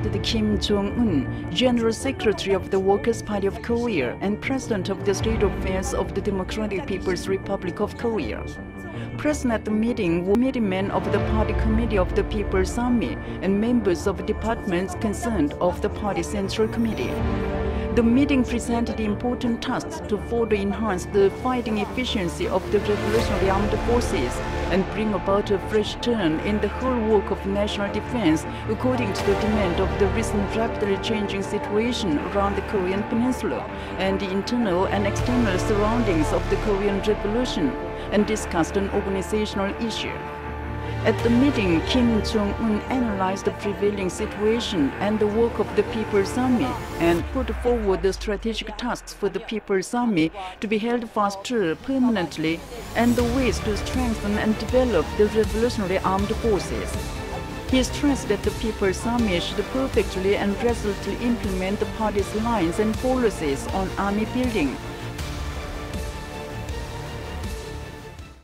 elected Kim Jong-un, General Secretary of the Workers' Party of Korea and President of the State Affairs of the Democratic People's Republic of Korea. Present at the meeting were committeemen of the Party Committee of the People's Army and members of departments concerned of the Party Central Committee. The meeting presented important tasks to further enhance the fighting efficiency of the Revolutionary Armed Forces and bring about a fresh turn in the whole work of national defense according to the demand of the recent rapidly changing situation around the Korean Peninsula and the internal and external surroundings of the Korean Revolution, and discussed an organizational issue. At the meeting, Kim Jong-un analyzed the prevailing situation and the work of the People's Army and put forward the strategic tasks for the People's Army to be held faster permanently and the ways to strengthen and develop the Revolutionary Armed Forces. He stressed that the People's Army should perfectly and resolutely implement the party's lines and policies on army building,